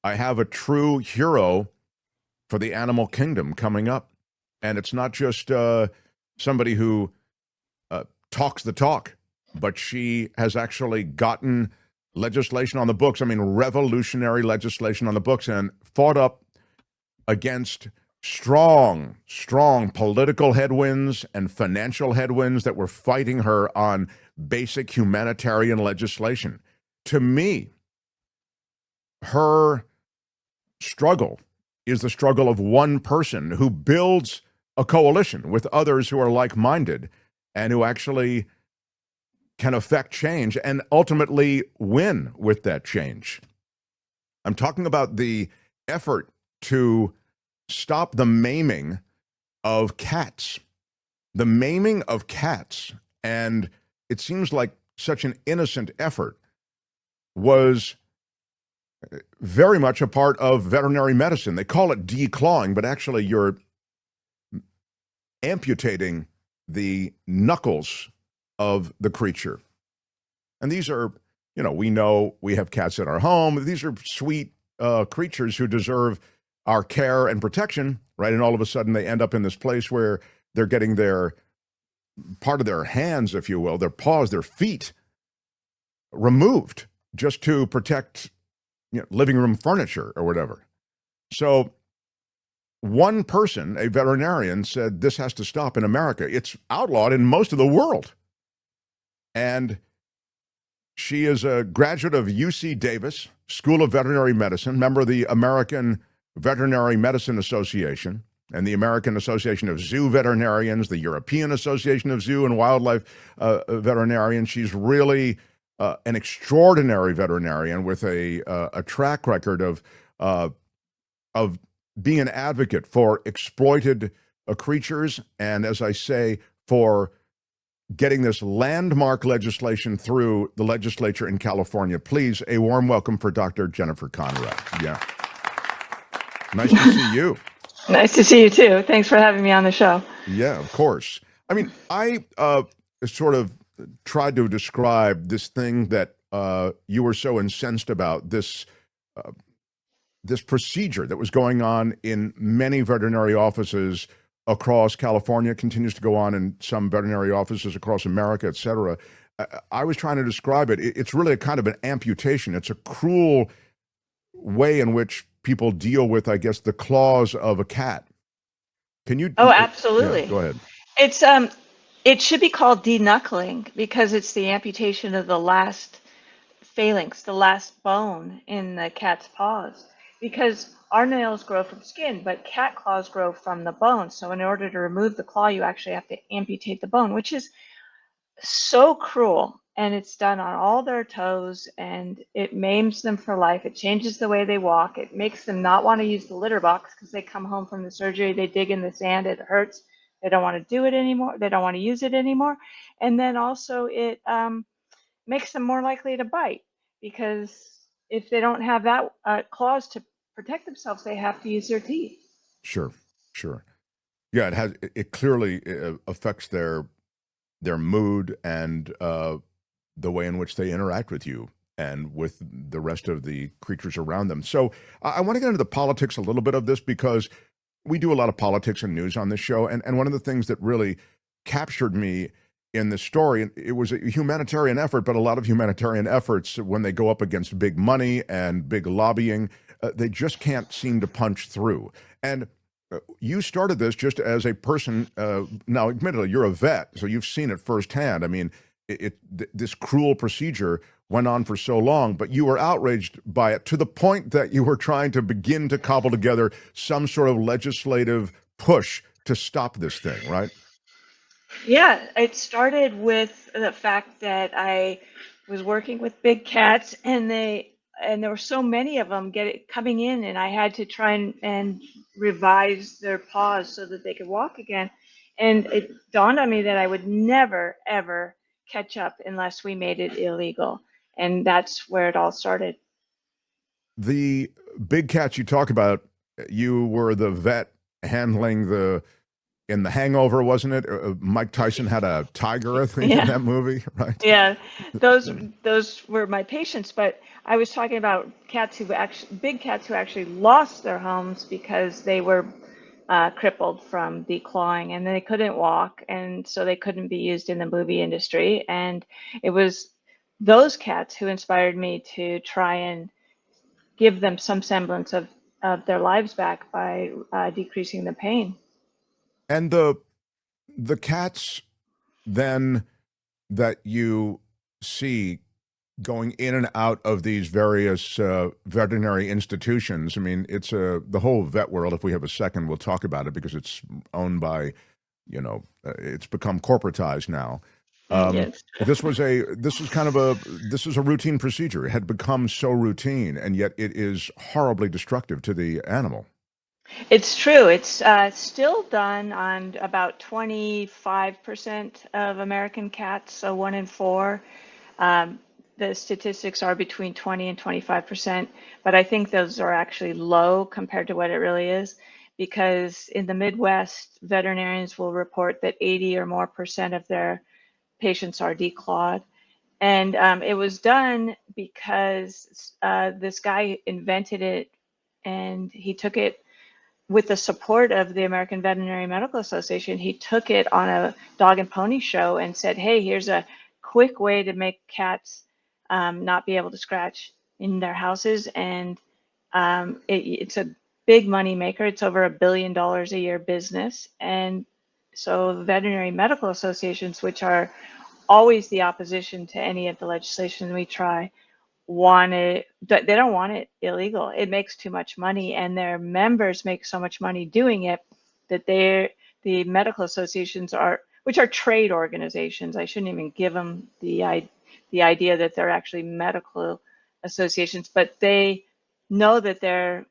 I have a true hero for the animal kingdom coming up. And it's not just somebody who talks the talk, but she has actually gotten legislation on the books. I mean, revolutionary legislation on the books, and fought up against strong political headwinds and financial headwinds that were fighting her on basic humanitarian legislation. To me, her struggle is the struggle of one person who builds a coalition with others who are like-minded and who actually can affect change and ultimately win with that change. I'm talking about the effort to stop the maiming of cats. The maiming of cats, and it seems like such an innocent effort, was very much a part of veterinary medicine. They call it declawing, but actually you're amputating the knuckles of the creature. And these are, we know we have cats in our home. These are sweet creatures who deserve our care and protection, right? And all of a sudden they end up in this place where they're getting their part of their hands, if you will, their paws, their feet removed just to protect living room furniture or whatever. So one person, a veterinarian, said this has to stop in America. It's outlawed in most of the world. And she is a graduate of UC Davis School of Veterinary Medicine, member of the American Veterinary Medicine Association and the American Association of Zoo Veterinarians, the European Association of Zoo and Wildlife Veterinarians. She's really an extraordinary veterinarian with a track record of being an advocate for exploited creatures, and as I say, for getting this landmark legislation through the legislature in California. Please, a warm welcome for Dr. Jennifer Conrad. Yeah. Nice to see you. Nice to see you too. Thanks for having me on the show. Yeah, of course. I mean, I sort of tried to describe this thing that you were so incensed about, this procedure that was going on in many veterinary offices across California, continues to go on in some veterinary offices across America, et cetera. I was trying to describe it. It's really a kind of an amputation. It's a cruel way in which people deal with, I guess, the claws of a cat. Can you? Oh, absolutely. Yeah, go ahead. It's it should be called de-knuckling because it's the amputation of the last phalanx, the last bone in the cat's paws. Because our nails grow from skin, but cat claws grow from the bone. So in order to remove the claw, you actually have to amputate the bone, which is so cruel. And it's done on all their toes, and it maims them for life. It changes the way they walk. It makes them not want to use the litter box because they come home from the surgery, they dig in the sand, it hurts. They don't want to do it anymore. They don't want to use it anymore. And then also it makes them more likely to bite, because if they don't have that claws to protect themselves, they have to use their teeth. Sure. Yeah, it clearly affects their mood and the way in which they interact with you and with the rest of the creatures around them. So I want to get into the politics a little bit of this, because we do a lot of politics and news on this show. And one of the things that really captured me in this story, it was a humanitarian effort, but a lot of humanitarian efforts, when they go up against big money and big lobbying, they just can't seem to punch through. And you started this just as a person. Now, admittedly, you're a vet, so you've seen it firsthand. I mean, this cruel procedure went on for so long, but you were outraged by it to the point that you were trying to begin to cobble together some sort of legislative push to stop this thing, right? Yeah, it started with the fact that I was working with big cats, and there were so many of them coming in, and I had to try and revise their paws so that they could walk again. And it dawned on me that I would never, ever catch up unless we made it illegal. And that's where it all started. The big cats you talk about, you were the vet handling the in The Hangover, wasn't it? Mike Tyson had a tiger, I think, in Yeah. that movie, right? Yeah, those were my patients, but I was talking about cats who actually, big cats who actually lost their homes because they were crippled from declawing and they couldn't walk, and so they couldn't be used in the movie industry. And it was those cats who inspired me to try and give them some semblance of their lives back by decreasing the pain. And the cats then that you see going in and out of these various veterinary institutions. I mean, it's the whole vet world. If we have a second, we'll talk about it because it's owned by, it's become corporatized now. Yes. This was kind of this is a routine procedure. It had become so routine, and yet it is horribly destructive to the animal. It's true. It's still done on about 25% of American cats, so 1 in 4. Um, the statistics are between 20 and 25%, but I think those are actually low compared to what it really is, because in the Midwest, veterinarians will report that 80 or more percent of their patients are declawed. And it was done because this guy invented it, and he took it with the support of the American Veterinary Medical Association. He took it on a dog and pony show and said, hey, here's a quick way to make cats not be able to scratch in their houses. And it's a big money maker. It's over $1 billion a year business. And so veterinary medical associations, which are always the opposition to any of the legislation we try, want it, they don't want it illegal. It makes too much money, and their members make so much money doing it that the medical associations are, which are trade organizations. I shouldn't even give them the idea that they're actually medical associations, but they know that their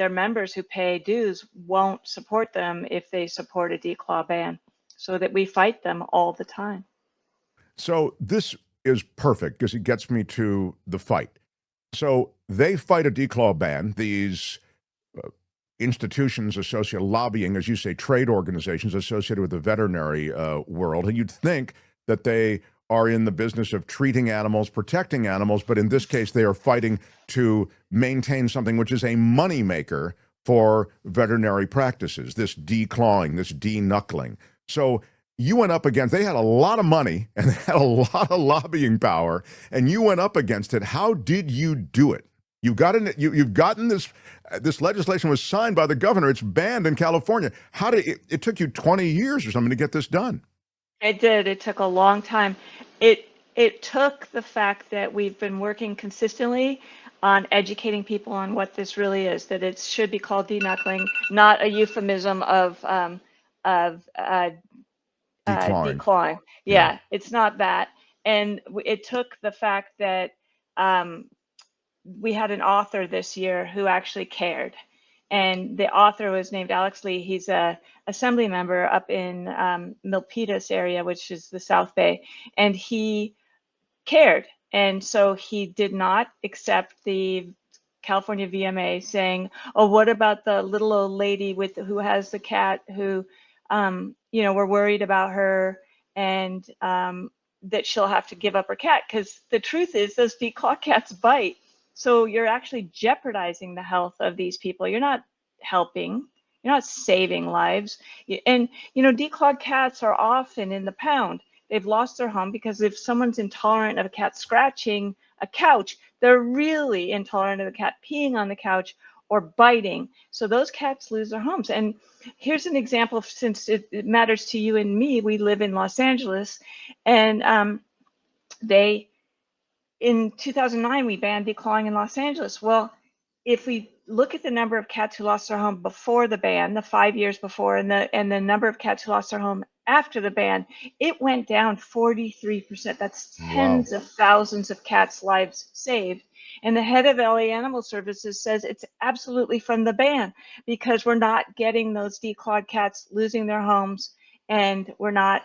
members who pay dues won't support them if they support a declaw ban, so that we fight them all the time. So this is perfect because it gets me to the fight. So they fight a declaw ban. These institutions associated, lobbying, as you say, trade organizations associated with the veterinary world, and you'd think that they are in the business of treating animals, protecting animals, but in this case, they are fighting to maintain something which is a moneymaker for veterinary practices, this declawing, this de-knuckling. So you went up against, they had a lot of money and they had a lot of lobbying power, and you went up against it. How did you do it? You've gotten this legislation was signed by the governor. It's banned in California. How did it took you 20 years or something to get this done? It did. It took a long time. It took the fact that we've been working consistently on educating people on what this really is, that it should be called de-knuckling, not a euphemism of Declawing. declawing. Yeah. Yeah, it's not that. And it took the fact that we had an author this year who actually cared. And the author was named Alex Lee. He's a assembly member up in Milpitas area, which is the South Bay, and he cared. And so he did not accept the California VMA saying, "Oh, what about the little old lady who has the cat who, we're worried about her, and that she'll have to give up her cat," because the truth is those declaw cats bite. So you're actually jeopardizing the health of these people. You're not helping. You're not saving lives. And declawed cats are often in the pound. They've lost their home because if someone's intolerant of a cat scratching a couch, they're really intolerant of a cat peeing on the couch or biting. So those cats lose their homes. And here's an example, since it matters to you and me. We live in Los Angeles, and in 2009, we banned declawing in Los Angeles. Well, if we look at the number of cats who lost their home before the ban, the 5 years before, and the number of cats who lost their home after the ban, it went down 43%. That's Wow. tens of thousands of cats' lives saved. And the head of LA Animal Services says it's absolutely from the ban, because we're not getting those declawed cats losing their homes, and we're not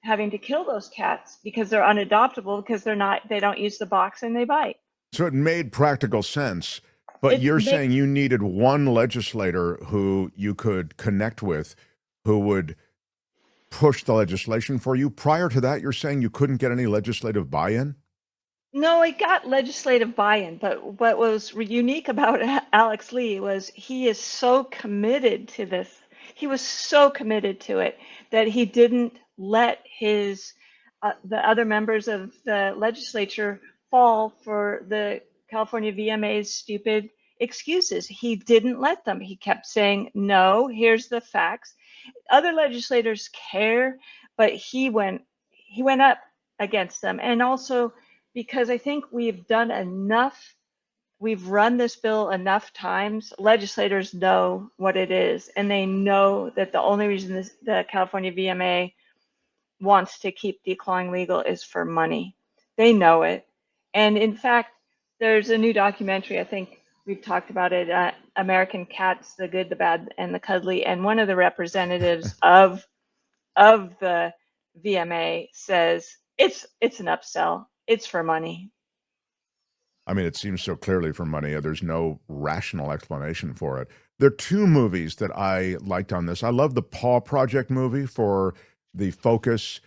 having to kill those cats because they're unadoptable, because they don't use the box and they bite. So it made practical sense, but It you're makes saying you needed one legislator who you could connect with, who would push the legislation for you. Prior to that, you're saying you couldn't get any legislative buy-in? No, it got legislative buy-in, but what was unique about Alex Lee was he is so committed to this. He was so committed to it that he didn't let the other members of the legislature fall for the California VMA's stupid excuses. He didn't let them. He kept saying, "No, here's the facts." Other legislators care, but he went up against them. And also because I think we've done enough, we've run this bill enough times, legislators know what it is, and they know that the only reason the California VMA wants to keep declawing legal is for money. They know it. And in fact, there's a new documentary, I think we've talked about it, American Cats, the Good, the Bad, and the Cuddly, and one of the representatives of the VMA says it's an upsell. It's for money. I mean, it seems so clearly for money. There's no rational explanation for it. There are two movies that I liked on this. I love the Paw Project movie for the focus.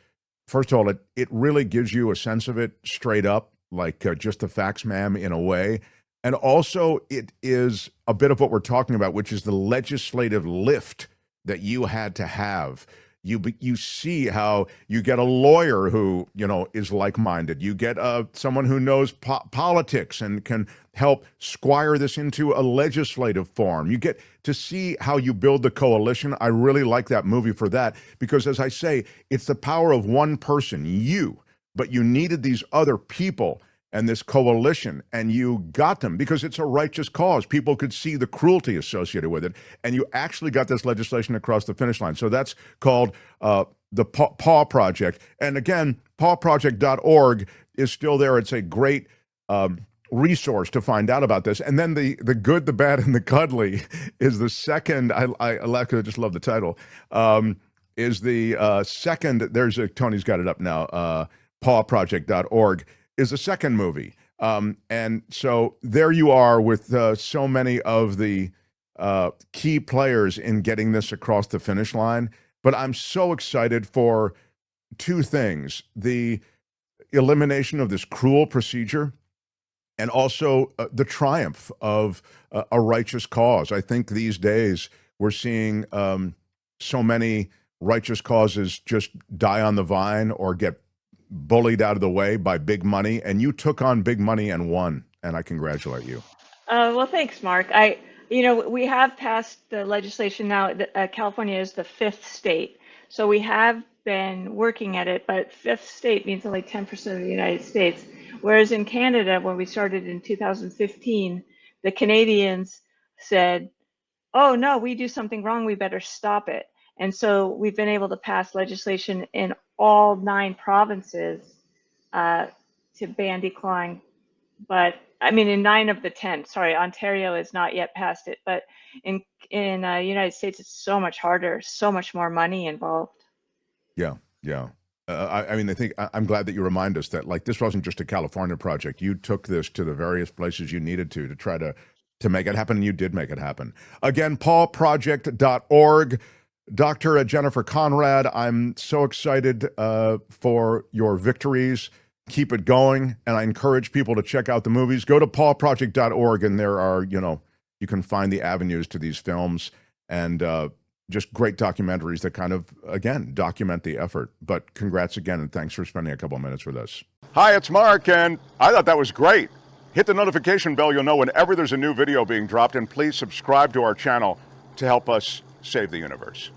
First of all, it really gives you a sense of it straight up, like just the facts, ma'am, in a way. And also, it is a bit of what we're talking about, which is the legislative lift that you had to have. You see how you get a lawyer who, is like-minded. You get someone who knows politics and can help squire this into a legislative form. You get to see how you build the coalition. I really like that movie for that because, as I say, it's the power of one person, you, but you needed these other people and this coalition, and you got them because it's a righteous cause. People could see the cruelty associated with it, and you actually got this legislation across the finish line. So that's called the Paw Project. And again, pawproject.org is still there. It's a great resource to find out about this. And then the Good, the Bad, and the Cuddly is the second. I just love the title. Is the second. Tony's got it up now. Pawproject.org. Is the second movie. And so there you are with so many of the key players in getting this across the finish line. But I'm so excited for two things: the elimination of this cruel procedure and also the triumph of a righteous cause. I think these days we're seeing so many righteous causes just die on the vine or get bullied out of the way by big money, and you took on big money and won, and I congratulate you. Well, thanks, Mark. We have passed the legislation now. California is the fifth state, so we have been working at it, but fifth state means only 10% of the United States. Whereas in Canada, when we started in 2015, the Canadians said, "Oh no, we do something wrong, we better stop it." And so we've been able to pass legislation in all 9 provinces to ban declawing. But I mean, in 9 of the 10. Sorry, Ontario has not yet passed it. But in United States, it's so much harder, so much more money involved. Yeah. I mean, I'm glad that you remind us that this wasn't just a California project. You took this to the various places you needed to try to make it happen, and you did make it happen. Again, pawproject.org. Dr. Jennifer Conrad, I'm so excited for your victories. Keep it going, and I encourage people to check out the movies. Go to pawproject.org, and there are, you can find the avenues to these films and just great documentaries that kind of, again, document the effort. But congrats again, and thanks for spending a couple of minutes with us. Hi, it's Mark, and I thought that was great. Hit the notification bell. You'll know whenever there's a new video being dropped, and please subscribe to our channel to help us save the universe.